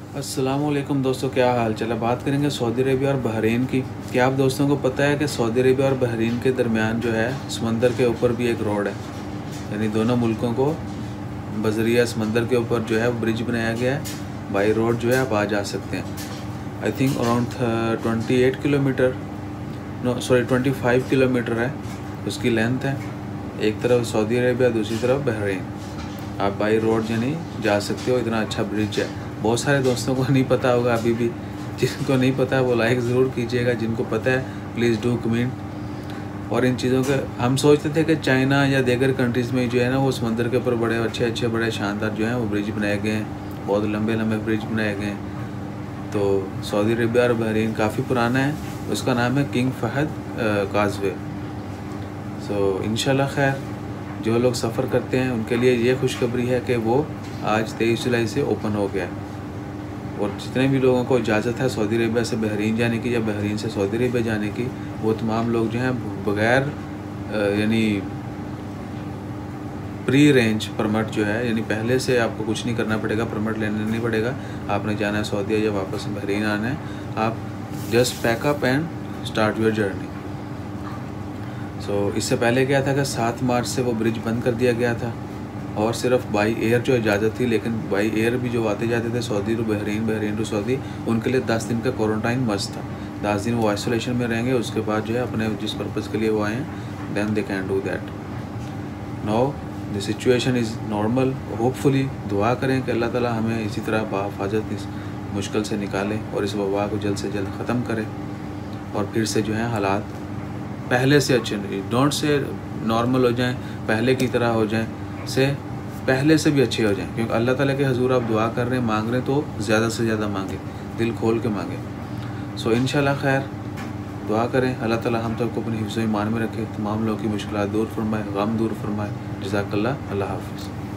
अस्सलामुअलैकुम दोस्तों, क्या हाल चाल है। बात करेंगे सऊदी अरेबिया और बहरीन की। क्या आप दोस्तों को पता है कि सऊदी अरेबिया और बहरीन के दरमियान जो है समंदर के ऊपर भी एक रोड है, यानी दोनों मुल्कों को बजरिया समंदर के ऊपर जो है ब्रिज बनाया गया है। बाई रोड जो है आप आ जा सकते हैं। I think around 28 kilometre, no sorry 25 kilometre है उसकी लेंथ है। एक तरफ सऊदी अरेबिया, दूसरी तरफ बहरीन। आप बाई रोड यानी जा सकते हो, इतना अच्छा ब्रिज है। बहुत सारे दोस्तों को नहीं पता होगा अभी भी। जिनको नहीं पता है वो लाइक ज़रूर कीजिएगा, जिनको पता है प्लीज़ डू कमेंट। और इन चीज़ों के हम सोचते थे कि चाइना या दीगर कंट्रीज़ में जो है ना वो समंदर के ऊपर बड़े अच्छे बड़े शानदार जो हैं वो ब्रिज बनाए गए हैं, बहुत लंबे लंबे ब्रिज बनाए गए हैं। तो सऊदी अरेबिया और बहरीन काफ़ी पुराना है, उसका नाम है किंग फहद काज़वे। सो इंशाल्लाह खैर, जो लोग सफ़र करते हैं उनके लिए ये खुशखबरी है कि वो आज 23 जुलाई से ओपन हो गया है। और जितने भी लोगों को इजाज़त है सऊदी अरेबिया से बहरीन जाने की या बहरीन से सऊदी अरेबिया जाने की, वो तमाम लोग जो हैं बग़ैर यानी प्री रेंज परमिट जो है, यानी पहले से आपको कुछ नहीं करना पड़ेगा, परमिट लेना नहीं पड़ेगा। आपने जाना है सऊदी या वापस बहरीन आना है, आप just pack up and start your journey. So इससे पहले क्या था कि 7 मार्च से वो ब्रिज बंद कर दिया गया था और सिर्फ बाई एयर जो इजाज़त थी, लेकिन बाई एयर भी जो आते जाते थे Saudi to Bahrain, Bahrain to Saudi, उनके लिए 10 दिन का क्वारंटाइन मस्ट था। 10 दिन वो आइसोलेशन में रहेंगे, उसके बाद जो है अपने जिस पर्पज़ के लिए वो आए हैं then they can do that. Now the situation is normal. Hopefully दुआ करें कि अल्लाह ताला हमें इसी तरह बाहिफाजत इस मुश्किल से निकाले और इस वबा को जल्द से जल्द ख़त्म करे और फिर से जो है हालात पहले से अच्छे, डोंट से नॉर्मल हो जाएं, पहले की तरह हो जाएं, से पहले से भी अच्छे हो जाएं। क्योंकि अल्लाह ताला के हजूर आप दुआ कर रहे हैं, मांग रहे हैं, तो ज़्यादा से ज़्यादा मांगे, दिल खोल के मांगे। सो इंशाल्लाह खैर दुआ करें, अल्लाह ताला हम सबको अपनी हिफ्ज़-ओ-ईमान में रखे, तमाम लोगों की मुश्किलात दूर फरमाए, गम दूर फरमाए। जज़ाकल्लाह, अल्लाह हाफ़िज़।